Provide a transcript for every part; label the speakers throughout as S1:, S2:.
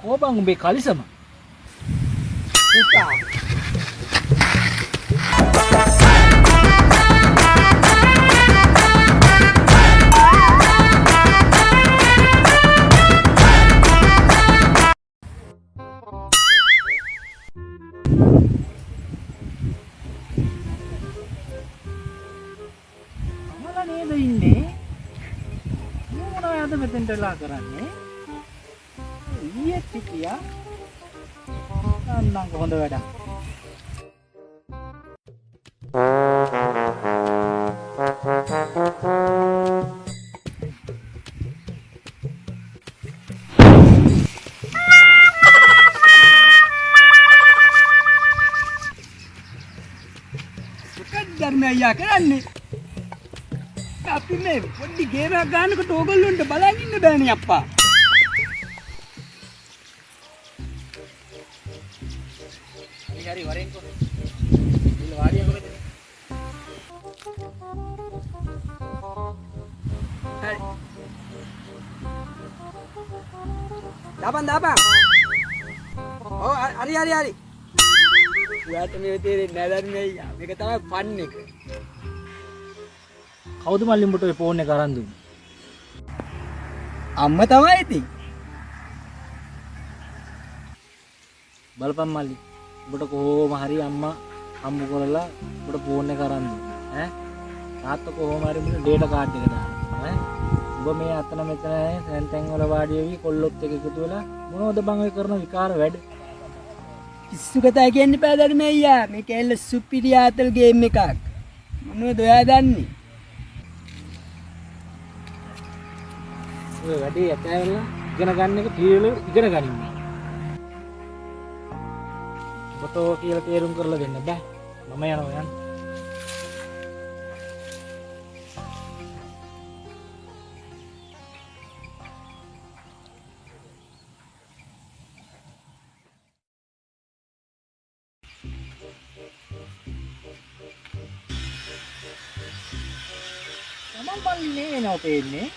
S1: කෝබන් උඹේ කලිසම.
S2: පුතා.
S1: අමලා නේද ඉන්නේ? මොනවද මෙතෙන්ට වෙලා කරන්නේ? ඊයේ පිටියා අන්නං හොඳ වැඩක්.
S2: මොකක්ද ධර්මය අයියා කරන්නේ? අපි මේ පොඩි ගේමක් ගන්නකොට ඕගොල්ලන්ට බලන් ඉන්න බෑනේ අප්පා.
S1: හරි වරෙන්කෝ. ඉල්ල වාඩියකෝ මෙතන.
S2: හරි. දාපන්. ඔව් හරි. ඔයාට මේ තේරෙන්නේ නැහැ ධර්මය අයියා. මේක තමයි ෆන් එක.
S1: කවුද මල්ලි උඹට ඔය ෆෝන් එක අරන් දුන්නේ?
S2: අම්මා තමයි ඉතින්.
S1: බලපන් මල්ලි. උඹට කොහොම හරි අම්මා හම්බ කරලා උඹට ෆෝන් එක අරන් දුන්නා. තාත්තා කොහොම හරි උඹට ඩේටා කාඩ් එක දානවා. උඹ මේ අතන මෙතන තැන් වල වාඩි වෙවි කොල්ලොත් එක්ක එකතු වෙලා මොනවද බං ඔය කරන විකාර වැඩ?
S2: පිස්සු කතා කියන්න බෑ ධර්මය අයියා. මේක එල්ල සුපිරියාතල් ගේම් එකක්. මොනවද ඔයා දන්නේ?
S1: ඔය වැඩේ ඇතැවලා ඉගෙන ගන්න එක පිළිවෙල ඉගෙන ගනින්න. ඔබතෝ කියලා තේරුම් කරලා දෙන්න බෑ. මම යනවා යන්න. තමන් පල්ලි නේනෝ පේන්නේ.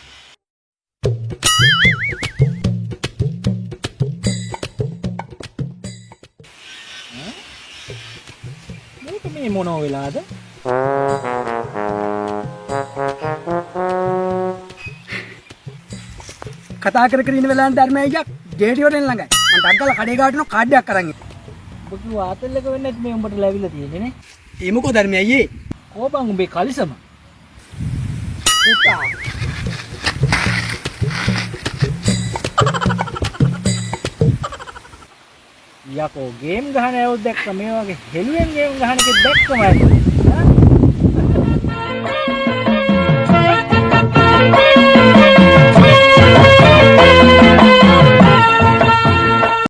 S1: මේක මේ මොනෝ වෙලාද?
S2: කතා කර ඉන්න වෙලාවට ධර්මය අයියා ගේටි වලින් ළඟයි. මම ඩග්ගල කඩේ ගාටන කාඩ් එකක් අරන් ඉන්න.
S1: ඔබ කිව්ව ආතල් එක වෙන්නේ නැති මේ උඹට ලැබිලා තියෙන්නේ නේ.
S2: ඒ මොකෝ ධර්මය අයියේ?
S1: කෝබන් උඹේ කලිසම.
S2: පුතා.
S1: යකෝ ගේම් ගහන ඇයෝ දැක්ක මේ වගේ හෙළුවෙන් ගේම් ගහන එකෙක් දැක්කම ඇති.